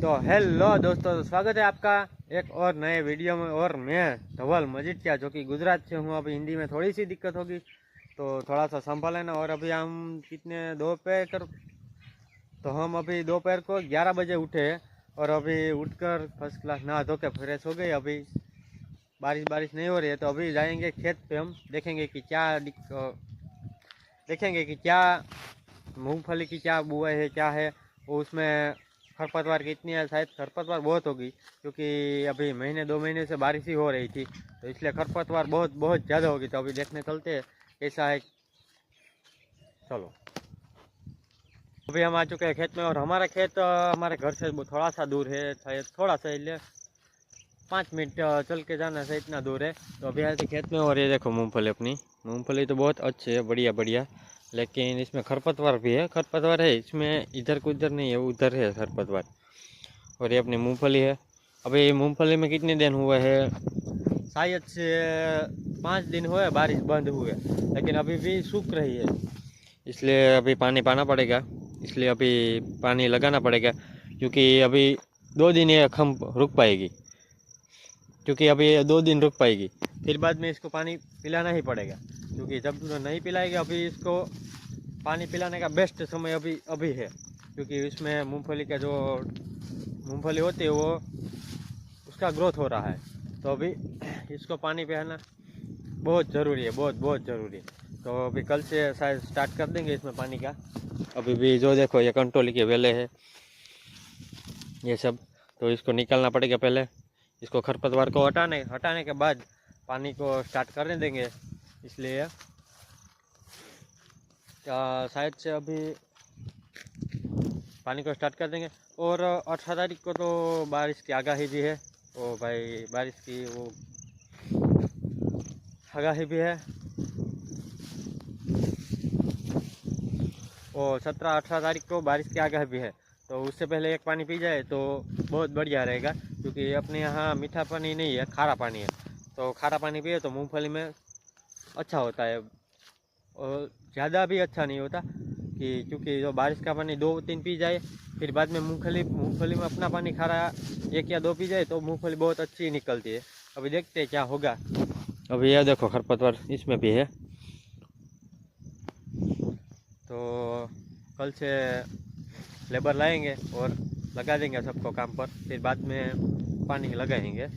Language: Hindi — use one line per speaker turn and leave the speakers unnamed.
तो हेलो दोस्तों, तो स्वागत है आपका एक और नए वीडियो में। और मैं धवल मजीठिया, जो कि गुजरात से हूँ। अभी हिंदी में थोड़ी सी दिक्कत होगी तो थोड़ा सा संभाल लेना। और अभी हम कितने दोपहर तो हम अभी दोपहर को 11 बजे उठे और अभी उठकर फर्स्ट क्लास नहा धो के फ्रेश हो गए। अभी बारिश नहीं हो रही है तो अभी जाएंगे खेत पे। हम देखेंगे कि क्या मूंगफली की क्या बुआई है, क्या है वो, उसमें खरपतवार कितनी है। शायद खरपतवार बहुत होगी, क्योंकि अभी महीने 2 महीने से बारिश ही हो रही थी, तो इसलिए खरपतवार बहुत बहुत ज़्यादा होगी। तो अभी देखने चलते हैं कैसा है। चलो, अभी हम आ चुके हैं खेत में। और हमारा खेत हमारे घर से थोड़ा सा दूर है, शायद थोड़ा सा, इसलिए 5 मिनट चल के जाना से इतना दूर है। तो अभी आए थे खेत में। और ये देखो मूंगफली, अपनी मूंगफली तो बहुत अच्छी है, बढ़िया बढ़िया। लेकिन इसमें खरपतवार भी है, खरपतवार है इसमें, इधर को इधर नहीं है, उधर है खरपतवार। और ये अपनी मूंगफली है। अभी मूंगफली में कितने दिन हुए हैं, शायद से 5 दिन हुए बारिश बंद हुए, लेकिन अभी भी सूख रही है। इसलिए अभी पानी पाना पड़ेगा, इसलिए अभी पानी लगाना पड़ेगा, क्योंकि अभी 2 दिन ये खम रुक पाएगी। क्योंकि अभी 2 दिन रुक पाएगी, फिर बाद में इसको पानी पिलाना ही पड़ेगा। क्योंकि जब नहीं पिलाएगा, अभी इसको पानी पिलाने का बेस्ट समय अभी अभी है। क्योंकि इसमें मूंगफली का जो मूंगफली होती है वो उसका ग्रोथ हो रहा है, तो अभी इसको पानी पिलाना बहुत ज़रूरी है, बहुत बहुत ज़रूरी है। तो अभी कल से शायद स्टार्ट कर देंगे इसमें पानी का। अभी भी जो देखो ये कंट्रोल के वेले है ये सब, तो इसको निकालना पड़ेगा पहले। इसको खरपतवार को हटाने के बाद पानी को स्टार्ट करने देंगे। इसलिए शायद से अभी पानी को स्टार्ट कर देंगे। और 18 तारीख को तो बारिश की आगाही भी है। ओ भाई, बारिश की वो आगाही भी है। और 17-18 तारीख को बारिश की आगाही भी है। तो उससे पहले एक पानी पी जाए तो बहुत बढ़िया रहेगा, क्योंकि अपने यहाँ मीठा पानी नहीं है, खारा पानी है। तो खारा पानी पिए तो मूंगफली में अच्छा होता है, और ज़्यादा भी अच्छा नहीं होता। क्योंकि जो बारिश का पानी 2-3 पी जाए, फिर बाद में मूंगफली में अपना पानी खारा 1 या 2 पी जाए, तो मूंगफली बहुत अच्छी निकलती है। अभी देखते हैं क्या होगा। अभी यह देखो खरपतवार इसमें भी है। तो कल से लेबर लाएंगे और लगा देंगे सबको काम पर, फिर बाद में पानी लगाएंगे।